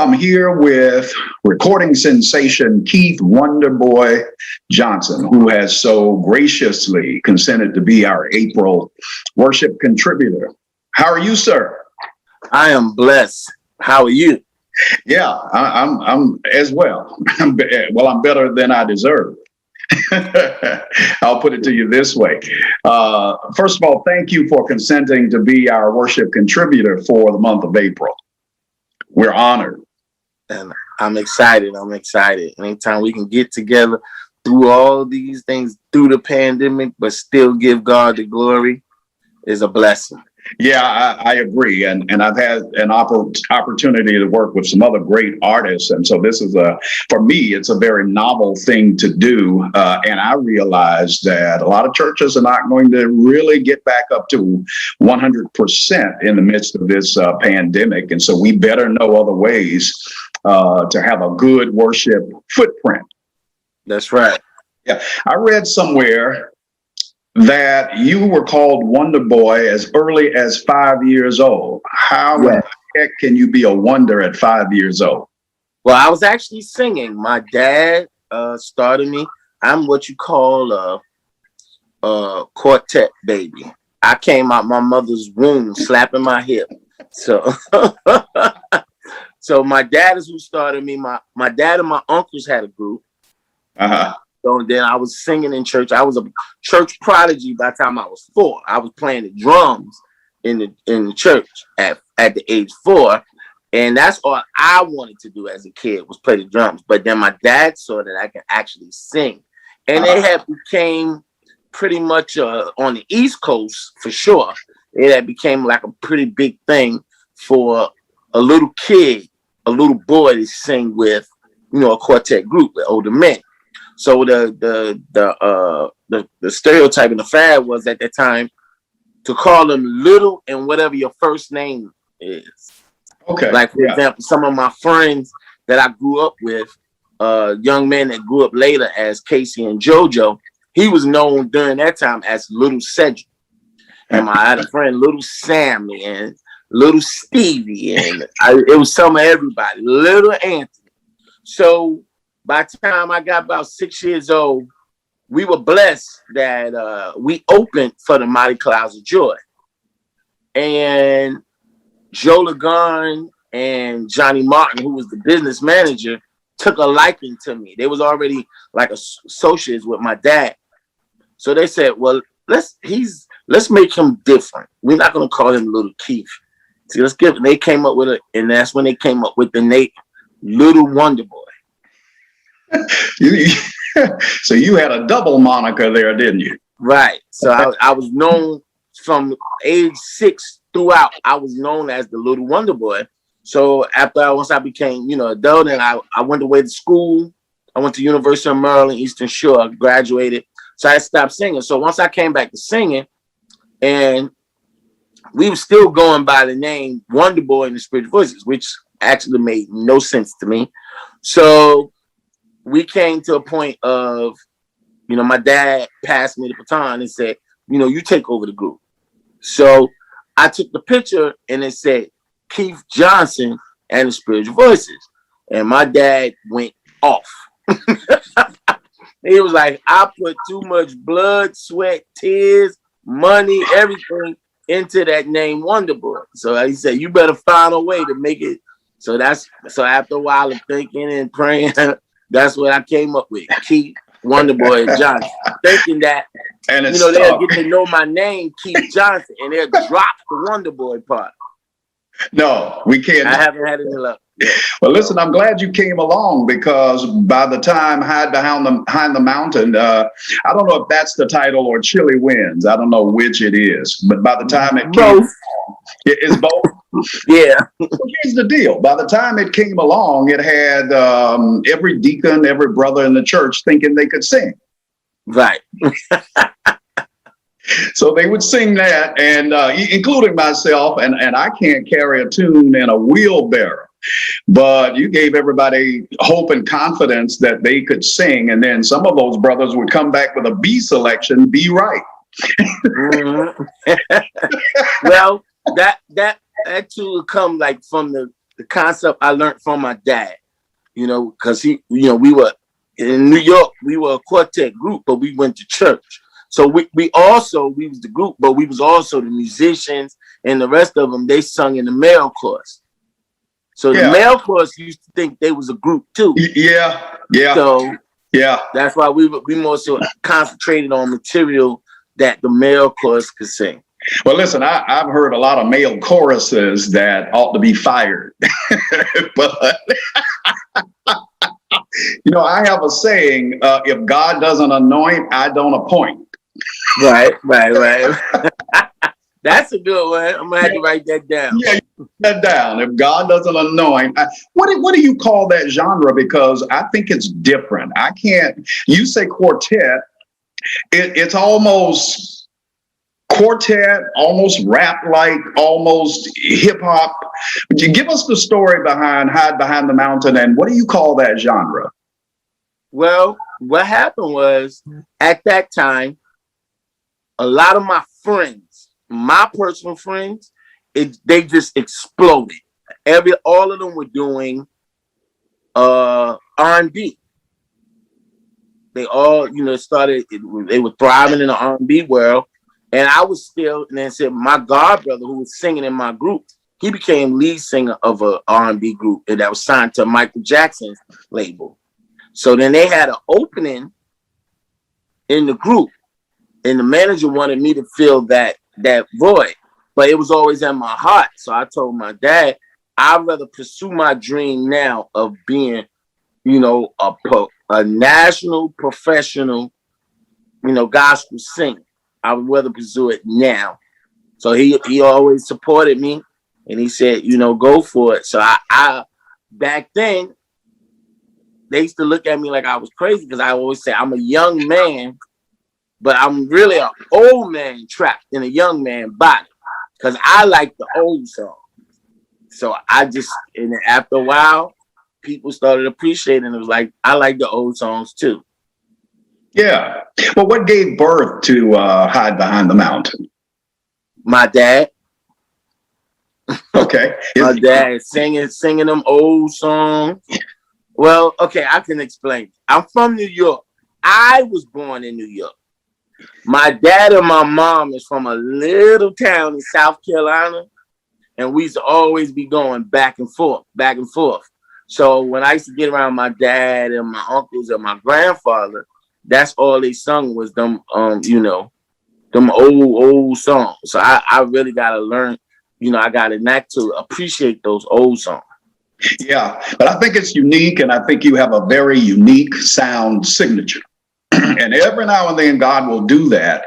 I'm here with recording sensation Keith Wonderboy Johnson, who has so graciously consented to be our April worship contributor. How are you, sir? I am blessed. How are you? Yeah, I'm as well. I'm better than I deserve. I'll put it to you this way. First of all, thank you for consenting to be our worship contributor for the month of April. We're honored. And I'm excited. Anytime we can get together through all these things, through the pandemic, but still give God the glory is a blessing. Yeah, I agree. And I've had an opportunity to work with some other great artists. And so this is for me, it's a very novel thing to do. And I realize that a lot of churches are not going to really get back up to 100% in the midst of this pandemic. And so we better know other ways to have a good worship footprint. That's right. Yeah, I read somewhere that you were called Wonder Boy as early as 5 years old. How in the heck can you be a wonder at 5 years old? Well, I was actually singing. My dad started me. I'm what you call a quartet baby. I came out my mother's womb slapping my hip. So so my dad is who started me. My dad and my uncles had a group. Uh-huh. So then I was singing in church. I was a church prodigy by the time I was 4. I was playing the drums in the church at the age 4. And that's all I wanted to do as a kid was play the drums. But then my dad saw that I could actually sing. And it had became pretty much on the East Coast for sure. It had became like a pretty big thing for a little kid, a little boy to sing with, a quartet group with older men. So the stereotype and the fad was at that time to call them little and whatever your first name is. Okay. Like, for example, some of my friends that I grew up with, young men that grew up later as Casey and JoJo, he was known during that time as Little Cedric. And I had a friend, Little Sammy and Little Stevie, and it was some of everybody, Little Anthony. So by the time I got about 6 years old, we were blessed that we opened for the Mighty Clouds of Joy. And Joe Lagarn and Johnny Martin, who was the business manager, took a liking to me. They was already like associates with my dad. So they said, well, let's make him different. We're not going to call him Little Keith. See, they came up with it, and that's when they came up with the name Little Wonder Boy. So you had a double moniker there, didn't you? Right. So I was known from age 6 throughout. I was known as the Little Wonder Boy. So once I became, adult, and I went away to school. I went to University of Maryland, Eastern Shore, graduated. So I stopped singing. So once I came back to singing, and we were still going by the name Wonder Boy and the Spiritual Voices, which actually made no sense to me. So we came to a point of, my dad passed me the baton and said, you take over the group. So I took the picture and it said Keith Johnson and the Spiritual Voices. And my dad went off. He was like, I put too much blood, sweat, tears, money, everything into that name Wonder Boy. So he said, you better find a way to make it. So after a while of thinking and praying, that's what I came up with, Keith Wonder Boy Johnson. Thinking that, they'll get to know my name, Keith Johnson, and they'll drop the Wonder Boy part. No, we can't. I haven't had any luck. Yeah. Well, listen, I'm glad you came along, because by the time Hide Behind the Mountain, I don't know if that's the title or Chilly Winds. I don't know which it is. But by the time it came along, it is both. Yeah. Well, here's the deal. By the time it came along, it had every deacon, every brother in the church thinking they could sing. Right. So they would sing that, and including myself, and I can't carry a tune in a wheelbarrow. But you gave everybody hope and confidence that they could sing, and then some of those brothers would come back with a B selection, be right. Mm-hmm. Well, that too would come like from the the concept I learned from my dad. You know, because he, you know, we were in New York. We were a quartet group, but we went to church. So we was the group, but we was also the musicians, and the rest of them, they sung in the male chorus. So the male chorus used to think they was a group too. Yeah. So that's why we more so concentrated on material that the male chorus could sing. Well, listen, I've heard a lot of male choruses that ought to be fired. But, you know, I have a saying, if God doesn't anoint, I don't appoint. Right. That's a good one. I'm going to have to write that down. Yeah, write that down. If God doesn't anoint, what do you call that genre? Because I think it's different. I can't, you say quartet, it's almost quartet, almost rap-like, almost hip-hop. Would you give us the story behind Hide Behind the Mountain, and what do you call that genre? Well, what happened was, at that time, a lot of my friends, my personal friends, they just exploded. All of them were doing R&B. They all, you know, they were thriving in the R&B world. And I was still, and then said my god brother who was singing in my group, he became lead singer of a R&B group and that was signed to Michael Jackson's label. So then they had an opening in the group, and the manager wanted me to fill that void, but it was always in my heart. So I told my dad, I'd rather pursue my dream now of being, you know, a national professional, you know, gospel singer. I would rather pursue it now. So he always supported me, and he said, you know, go for it. So I back then, they used to look at me like I was crazy because I always say I'm a young man, but I'm really an old man trapped in a young man body because I like the old songs. So and after a while, people started appreciating it. It was like, I like the old songs too. Yeah. Well, what gave birth to Hide Behind the Mountain? My dad. Okay. My dad singing them old songs. Well, okay, I can explain. I'm from New York. I was born in New York. My dad and my mom is from a little town in South Carolina, and we used to always be going back and forth. So when I used to get around my dad and my uncles and my grandfather, that's all they sung was them, you know, them old songs. So I really got to learn, you know, I got a knack to appreciate those old songs. Yeah, but I think it's unique, and I think you have a very unique sound signature. And every now and then God will do that.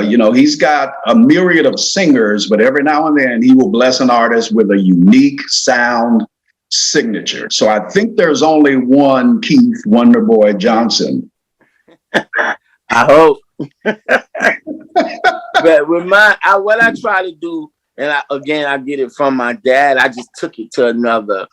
You know, he's got a myriad of singers, but every now and then he will bless an artist with a unique sound signature. So I think there's only one Keith Wonderboy Johnson. I hope. But with what I try to do, and I get it from my dad, I just took it to another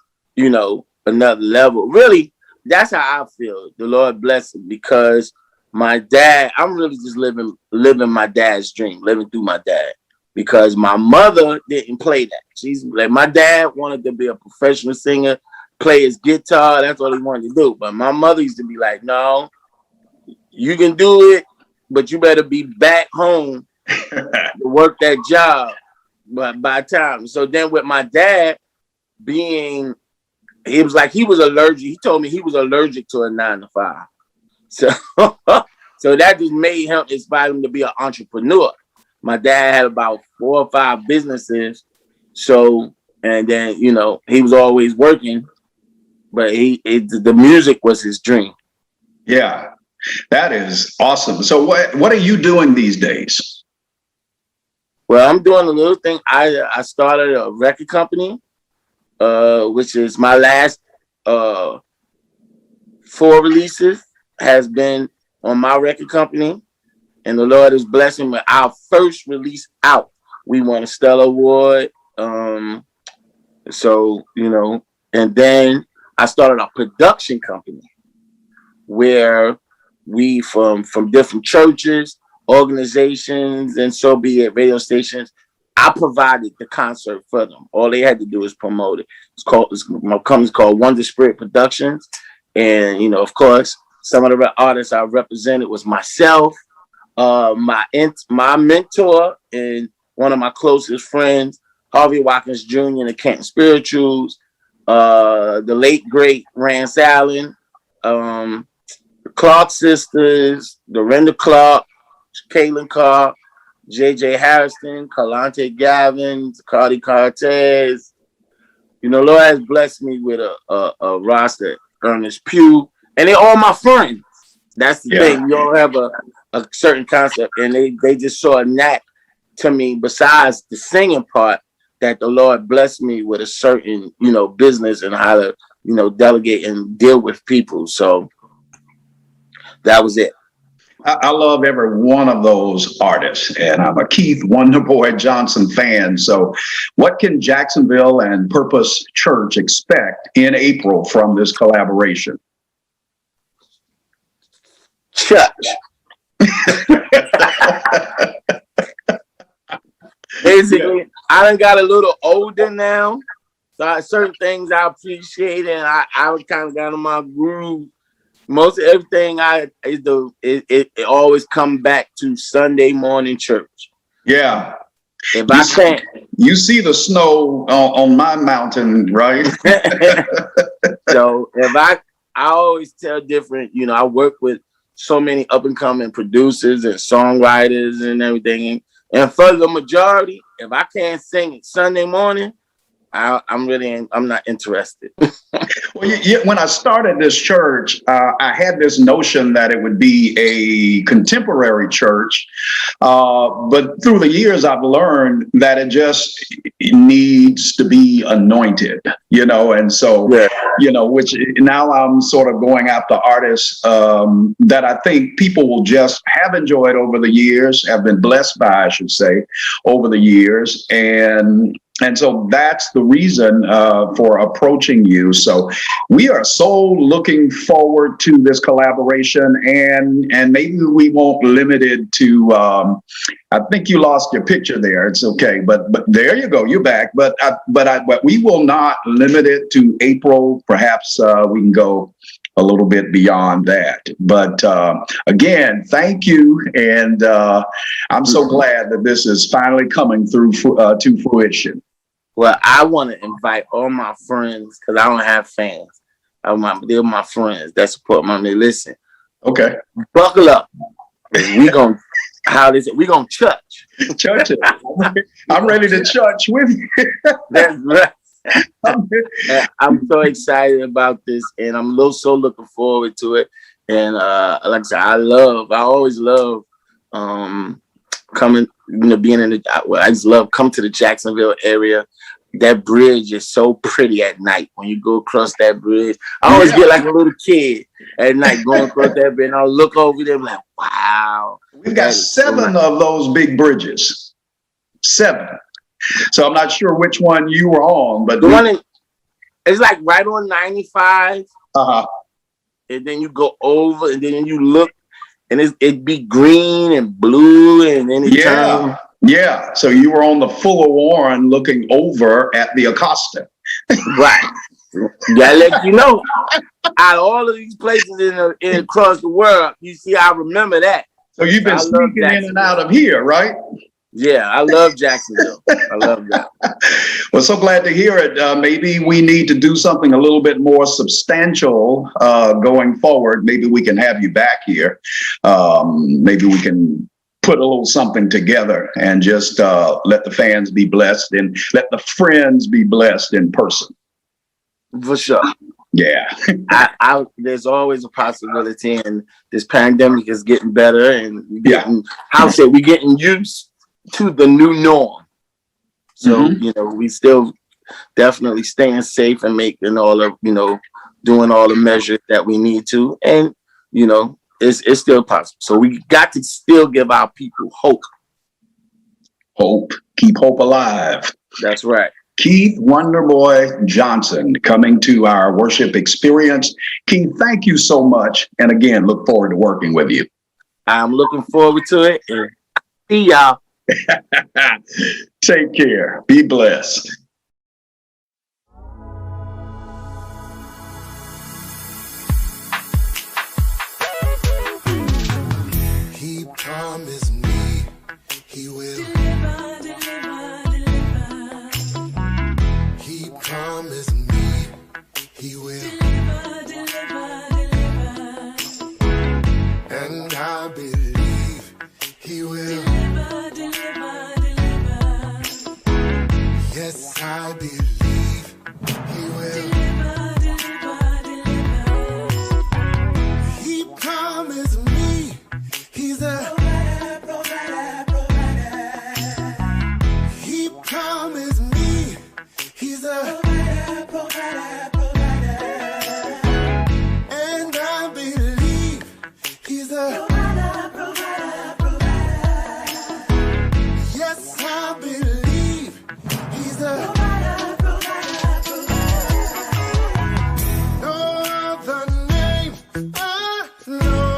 level. Really, that's how I feel. The Lord bless him, because my dad, I'm really just living my dad's dream, living through my dad. Because my mother didn't play that. She's like, my dad wanted to be a professional singer, play his guitar. That's what he wanted to do. But my mother used to be like, no, you can do it, but you better be back home to work that job by time. So then with my dad being, it was like he was allergic. He told me he was allergic to a 9-to-5. So, so that just made him, inspired him to be an entrepreneur. My dad had about 4 or 5 businesses. So, and then, you know, he was always working, but the music was his dream. Yeah, that is awesome. So what are you doing these days? Well, I'm doing a little thing. I started a record company, which is my last 4 releases has been on my record company. And the Lord is blessing with our first release out. We won a Stellar Award. So, you know, and then I started a production company where we from different churches, organizations, and so be it, radio stations. I provided the concert for them. All they had to do is promote it. My company's called Wonder Spirit Productions. And, you know, of course, some of the artists I represented was myself, my mentor, and one of my closest friends, Harvey Watkins Jr. and the Canton Spirituals, the late, great Rance Allen, the Clark sisters, Dorinda Clark, Caitlin Clark, J.J. Harrison, Kalante Gavin, Cardi Cortez. You know, Lord has blessed me with a roster, Ernest Pugh, and they're all my friends. That's the thing. We all have a certain concept, and they just saw a knack to me, besides the singing part, that the Lord blessed me with a certain, you know, business and how to, you know, delegate and deal with people. So that was it. I love every one of those artists, and I'm a Keith Wonderboy Johnson fan. So what can Jacksonville and Purpose Church expect in April from this collaboration? Church. Basically, I done got a little older now, so certain things I appreciate, and I kind of got in my groove. Most of everything it always come back to Sunday morning church. Yeah. If I can't, you see the snow on my mountain, right? So if I always tell different, you know, I work with so many up and coming producers and songwriters and everything. And for the majority, if I can't sing it Sunday morning, I'm not interested. Well, when I started this church, I had this notion that it would be a contemporary church. But through the years, I've learned that it just needs to be anointed, you know, and so, you know, which now I'm sort of going after artists that I think people will just have enjoyed over the years, have been blessed by, I should say, over the years. And so that's the reason for approaching you. So we are so looking forward to this collaboration, and maybe we won't limit it to, I think you lost your picture there. It's okay. But there you go. You're back. But we will not limit it to April. Perhaps we can go a little bit beyond that. But again, thank you. And I'm so glad that this is finally coming through to fruition. Well, I want to invite all my friends, because I don't have fans. They're my friends that support me. Listen, okay, buckle up. We gonna church. Church it. I'm ready to church with you. That's right. I'm so excited about this, and I'm so looking forward to it. And like I said, I always love coming, you know, being in I just love coming to the Jacksonville area. That bridge is so pretty at night when you go across that bridge. I always get like a little kid at night going across that bridge, and I'll look over there and be like, wow. We've got 7 of those big bridges. 7. So I'm not sure which one you were on, but the one it's like right on 95. Uh-huh. And then you go over, and then you look, and it'd be green and blue, and then it turns. Yeah, so you were on the Fuller Warren looking over at the Acosta. Right. Gotta let you know, out of all of these places in across the world, you see, I remember that. So you've been sneaking in and out of here, right? Yeah, I love Jacksonville. I love that. Well, so glad to hear it. Maybe we need to do something a little bit more substantial going forward. Maybe we can have you back here. Maybe we can put a little something together and just let the fans be blessed and let the friends be blessed in person. For sure. Yeah. There's always a possibility, and this pandemic is getting better, and we're getting used to the new norm. So, you know, we still definitely staying safe and making all of, you know, doing all the measures that we need to. And, you know, it's still possible. So we got to still give our people hope. Hope. Keep hope alive. That's right. Keith Wonderboy Johnson coming to our worship experience. Keith, thank you so much. And again, look forward to working with you. I'm looking forward to it. And see y'all Take care. Be blessed. He promised me he will. He promised me he will. And I believe he will. Yes, I believe.